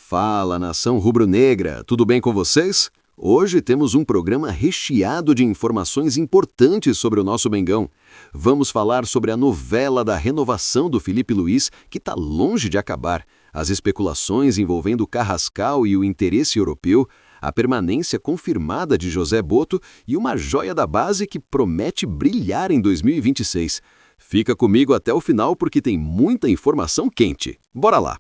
Fala, nação rubro-negra, tudo bem com vocês? Hoje temos um programa recheado de informações importantes sobre o nosso Mengão. Vamos falar sobre a novela da renovação do Filipe Luís, que está longe de acabar, as especulações envolvendo o Carrascal e o interesse europeu, a permanência confirmada de José Botto e uma joia da base que promete brilhar em 2026. Fica comigo até o final porque tem muita informação quente. Bora lá!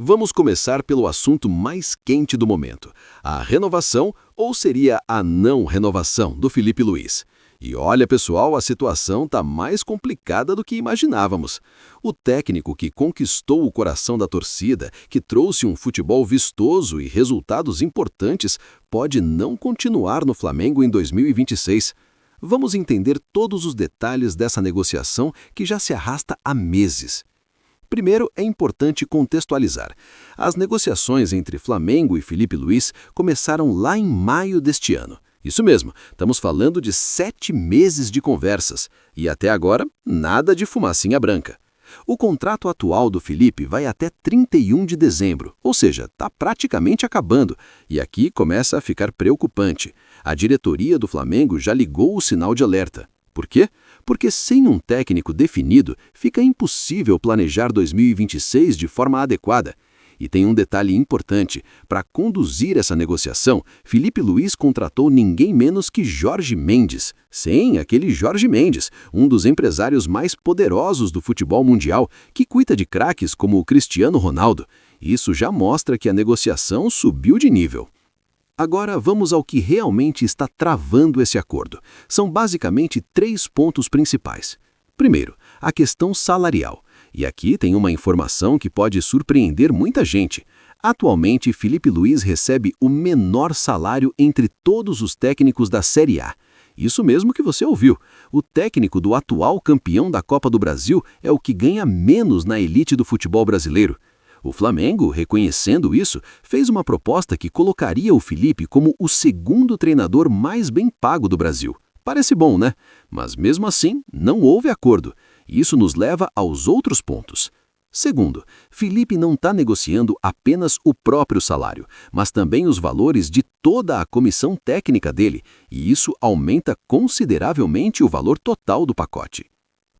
Vamos começar pelo assunto mais quente do momento, a renovação, ou seria a não renovação, do Filipe Luís. E olha, pessoal, a situação está mais complicada do que imaginávamos. O técnico que conquistou o coração da torcida, que trouxe um futebol vistoso e resultados importantes, pode não continuar no Flamengo em 2026. Vamos entender todos os detalhes dessa negociação que já se arrasta há meses. Primeiro, é importante contextualizar. As negociações entre Flamengo e Filipe Luís começaram lá em maio deste ano. Isso mesmo, estamos falando de 7 meses de conversas. E até agora, nada de fumacinha branca. O contrato atual do Filipe vai até 31 de dezembro, ou seja, está praticamente acabando. E aqui começa a ficar preocupante. A diretoria do Flamengo já ligou o sinal de alerta. Por quê? Porque sem um técnico definido, fica impossível planejar 2026 de forma adequada. E tem um detalhe importante: para conduzir essa negociação, Filipe Luís contratou ninguém menos que Jorge Mendes. Sim, aquele Jorge Mendes, um dos empresários mais poderosos do futebol mundial, que cuida de craques como o Cristiano Ronaldo. Isso já mostra que a negociação subiu de nível. Agora vamos ao que realmente está travando esse acordo. São basicamente 3 pontos principais. Primeiro, a questão salarial. E aqui tem uma informação que pode surpreender muita gente. Atualmente, Filipe Luís recebe o menor salário entre todos os técnicos da Série A. Isso mesmo que você ouviu. O técnico do atual campeão da Copa do Brasil é o que ganha menos na elite do futebol brasileiro. O Flamengo, reconhecendo isso, fez uma proposta que colocaria o Filipe como o segundo treinador mais bem pago do Brasil. Parece bom, né? Mas mesmo assim, não houve acordo. Isso nos leva aos outros pontos. Segundo, Filipe não está negociando apenas o próprio salário, mas também os valores de toda a comissão técnica dele, e isso aumenta consideravelmente o valor total do pacote.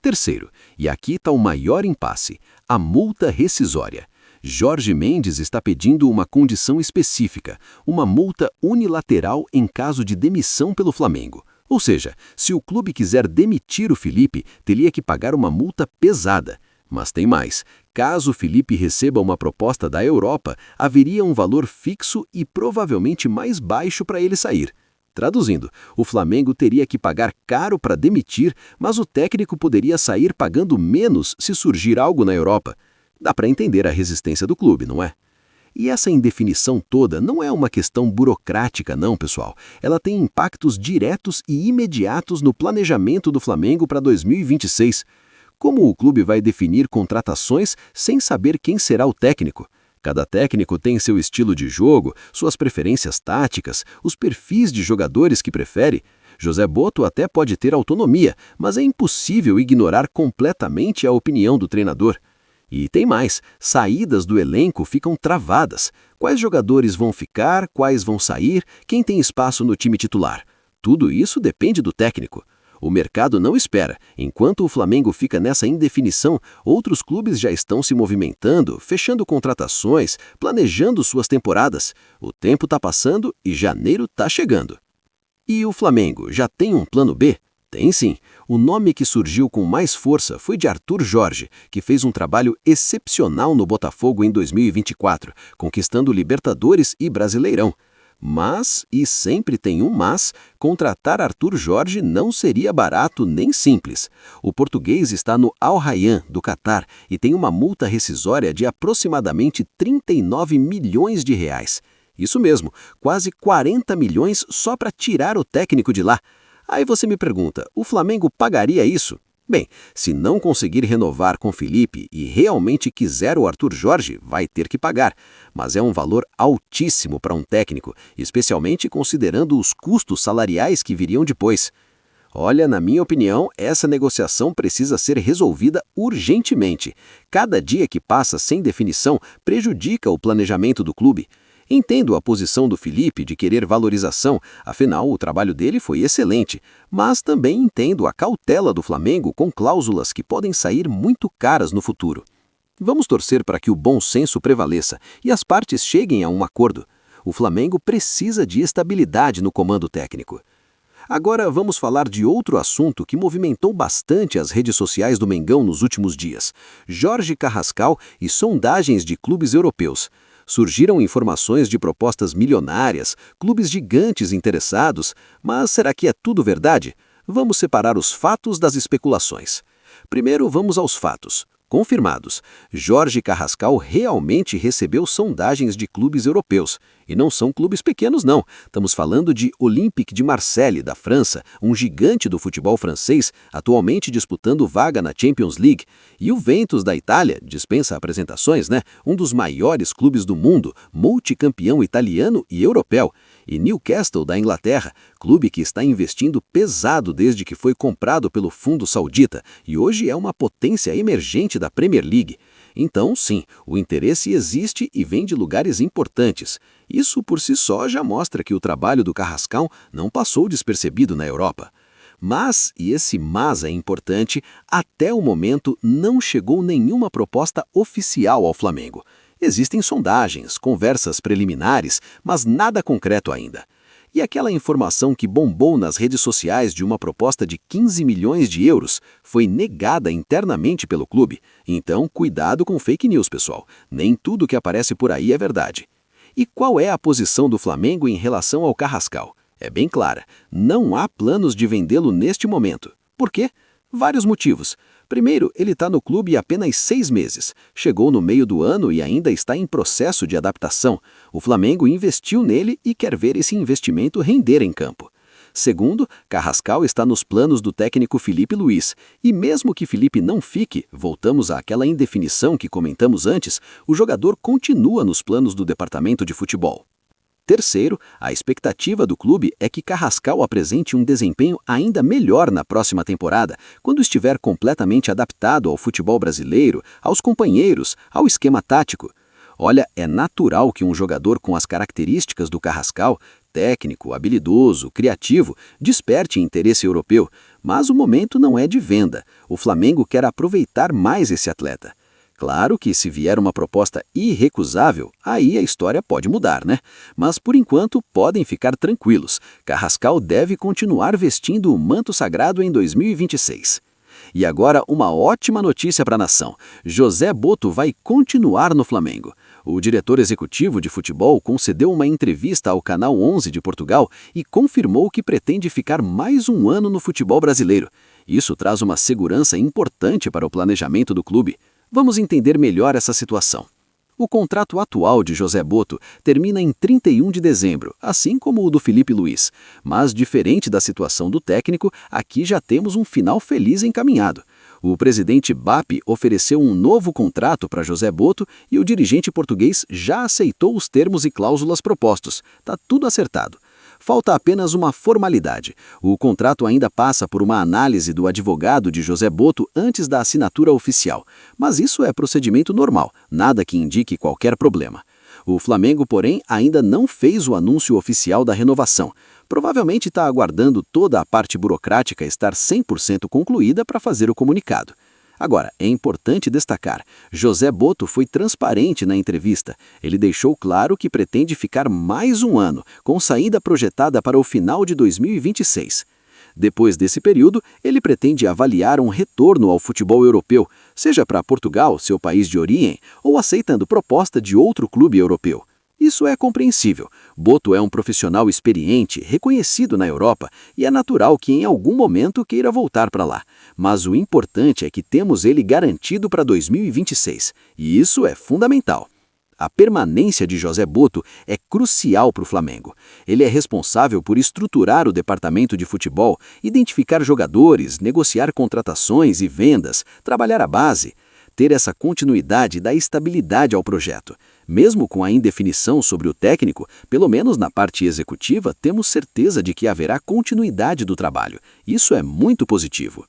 Terceiro, e aqui está o maior impasse, a multa rescisória. Jorge Mendes está pedindo uma condição específica, uma multa unilateral em caso de demissão pelo Flamengo. Ou seja, se o clube quiser demitir o Filipe, teria que pagar uma multa pesada. Mas tem mais. Caso o Filipe receba uma proposta da Europa, haveria um valor fixo e provavelmente mais baixo para ele sair. Traduzindo, o Flamengo teria que pagar caro para demitir, mas o técnico poderia sair pagando menos se surgir algo na Europa. Dá para entender a resistência do clube, não é? E essa indefinição toda não é uma questão burocrática, não, pessoal. Ela tem impactos diretos e imediatos no planejamento do Flamengo para 2026. Como o clube vai definir contratações sem saber quem será o técnico? Cada técnico tem seu estilo de jogo, suas preferências táticas, os perfis de jogadores que prefere. José Botto até pode ter autonomia, mas é impossível ignorar completamente a opinião do treinador. E tem mais, saídas do elenco ficam travadas. Quais jogadores vão ficar, quais vão sair, quem tem espaço no time titular? Tudo isso depende do técnico. O mercado não espera. Enquanto o Flamengo fica nessa indefinição, outros clubes já estão se movimentando, fechando contratações, planejando suas temporadas. O tempo está passando e janeiro está chegando. E o Flamengo já tem um plano B? Tem sim. O nome que surgiu com mais força foi de Arthur Jorge, que fez um trabalho excepcional no Botafogo em 2024, conquistando Libertadores e Brasileirão. Mas, e sempre tem um mas, contratar Arthur Jorge não seria barato nem simples. O português está no Al Rayyan, do Catar, e tem uma multa rescisória de aproximadamente 39 milhões de reais. Isso mesmo, quase 40 milhões só para tirar o técnico de lá. Aí você me pergunta, o Flamengo pagaria isso? Bem, se não conseguir renovar com Filipe e realmente quiser o Arthur Jorge, vai ter que pagar. Mas é um valor altíssimo para um técnico, especialmente considerando os custos salariais que viriam depois. Olha, na minha opinião, essa negociação precisa ser resolvida urgentemente. Cada dia que passa sem definição prejudica o planejamento do clube. Entendo a posição do Felipe de querer valorização, afinal o trabalho dele foi excelente, mas também entendo a cautela do Flamengo com cláusulas que podem sair muito caras no futuro. Vamos torcer para que o bom senso prevaleça e as partes cheguem a um acordo. O Flamengo precisa de estabilidade no comando técnico. Agora vamos falar de outro assunto que movimentou bastante as redes sociais do Mengão nos últimos dias: Jorge Carrascal e sondagens de clubes europeus. Surgiram informações de propostas milionárias, clubes gigantes interessados, mas será que é tudo verdade? Vamos separar os fatos das especulações. Primeiro vamos aos fatos. Confirmados, Jorge Carrascal realmente recebeu sondagens de clubes europeus. E não são clubes pequenos, não. Estamos falando de Olympique de Marseille, da França, um gigante do futebol francês, atualmente disputando vaga na Champions League. E o Juventus da Itália, dispensa apresentações, né? Um dos maiores clubes do mundo, multicampeão italiano e europeu. E Newcastle da Inglaterra, clube que está investindo pesado desde que foi comprado pelo fundo saudita e hoje é uma potência emergente da Premier League. Então, sim, o interesse existe e vem de lugares importantes. Isso por si só já mostra que o trabalho do Carrascal não passou despercebido na Europa. Mas, e esse mas é importante, até o momento não chegou nenhuma proposta oficial ao Flamengo. Existem sondagens, conversas preliminares, mas nada concreto ainda. E aquela informação que bombou nas redes sociais de uma proposta de 15 milhões de euros foi negada internamente pelo clube. Então, cuidado com fake news, pessoal. Nem tudo que aparece por aí é verdade. E qual é a posição do Flamengo em relação ao Carrascal? É bem clara. Não há planos de vendê-lo neste momento. Por quê? Vários motivos. Primeiro, ele está no clube há apenas 6 meses. Chegou no meio do ano e ainda está em processo de adaptação. O Flamengo investiu nele e quer ver esse investimento render em campo. Segundo, Carrascal está nos planos do técnico Felipe Luiz. E mesmo que Felipe não fique, voltamos àquela indefinição que comentamos antes, o jogador continua nos planos do departamento de futebol. Terceiro, a expectativa do clube é que Carrascal apresente um desempenho ainda melhor na próxima temporada, quando estiver completamente adaptado ao futebol brasileiro, aos companheiros, ao esquema tático. Olha, é natural que um jogador com as características do Carrascal, técnico, habilidoso, criativo, desperte interesse europeu, mas o momento não é de venda. O Flamengo quer aproveitar mais esse atleta. Claro que se vier uma proposta irrecusável, aí a história pode mudar, né? Mas por enquanto podem ficar tranquilos. Carrascal deve continuar vestindo o manto sagrado em 2026. E agora uma ótima notícia para a nação. José Botto vai continuar no Flamengo. O diretor executivo de futebol concedeu uma entrevista ao Canal 11 de Portugal e confirmou que pretende ficar mais um ano no futebol brasileiro. Isso traz uma segurança importante para o planejamento do clube. Vamos entender melhor essa situação. O contrato atual de José Botto termina em 31 de dezembro, assim como o do Felipe Luiz. Mas, diferente da situação do técnico, aqui já temos um final feliz encaminhado. O presidente BAP ofereceu um novo contrato para José Botto e o dirigente português já aceitou os termos e cláusulas propostos. Tá tudo acertado. Falta apenas uma formalidade. O contrato ainda passa por uma análise do advogado de José Botto antes da assinatura oficial. Mas isso é procedimento normal, nada que indique qualquer problema. O Flamengo, porém, ainda não fez o anúncio oficial da renovação. Provavelmente está aguardando toda a parte burocrática estar 100% concluída para fazer o comunicado. Agora, é importante destacar, José Botto foi transparente na entrevista. Ele deixou claro que pretende ficar mais um ano, com saída projetada para o final de 2026. Depois desse período, ele pretende avaliar um retorno ao futebol europeu, seja para Portugal, seu país de origem, ou aceitando proposta de outro clube europeu. Isso é compreensível. Botto é um profissional experiente, reconhecido na Europa, e é natural que em algum momento queira voltar para lá. Mas o importante é que temos ele garantido para 2026, e isso é fundamental. A permanência de José Botto é crucial para o Flamengo. Ele é responsável por estruturar o departamento de futebol, identificar jogadores, negociar contratações e vendas, trabalhar a base. Ter essa continuidade dá estabilidade ao projeto. Mesmo com a indefinição sobre o técnico, pelo menos na parte executiva, temos certeza de que haverá continuidade do trabalho. Isso é muito positivo.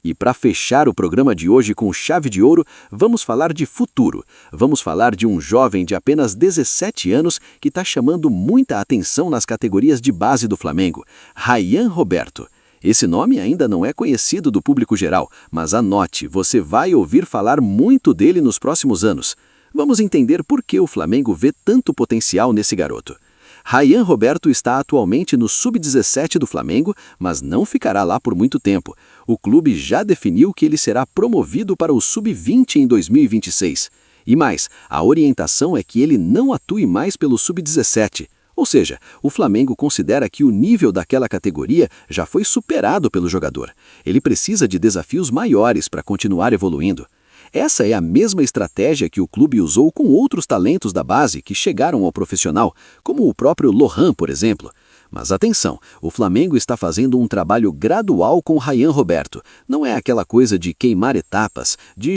E para fechar o programa de hoje com chave de ouro, vamos falar de futuro. Vamos falar de um jovem de apenas 17 anos que está chamando muita atenção nas categorias de base do Flamengo, Rayan Roberto. Esse nome ainda não é conhecido do público geral, mas anote, você vai ouvir falar muito dele nos próximos anos. Vamos entender por que o Flamengo vê tanto potencial nesse garoto. Rayan Roberto está atualmente no Sub-17 do Flamengo, mas não ficará lá por muito tempo. O clube já definiu que ele será promovido para o Sub-20 em 2026. E mais, a orientação é que ele não atue mais pelo Sub-17. Ou seja, o Flamengo considera que o nível daquela categoria já foi superado pelo jogador. Ele precisa de desafios maiores para continuar evoluindo. Essa é a mesma estratégia que o clube usou com outros talentos da base que chegaram ao profissional, como o próprio Lohan, por exemplo. Mas atenção, o Flamengo está fazendo um trabalho gradual com Rayan Roberto. Não é aquela coisa de queimar etapas, de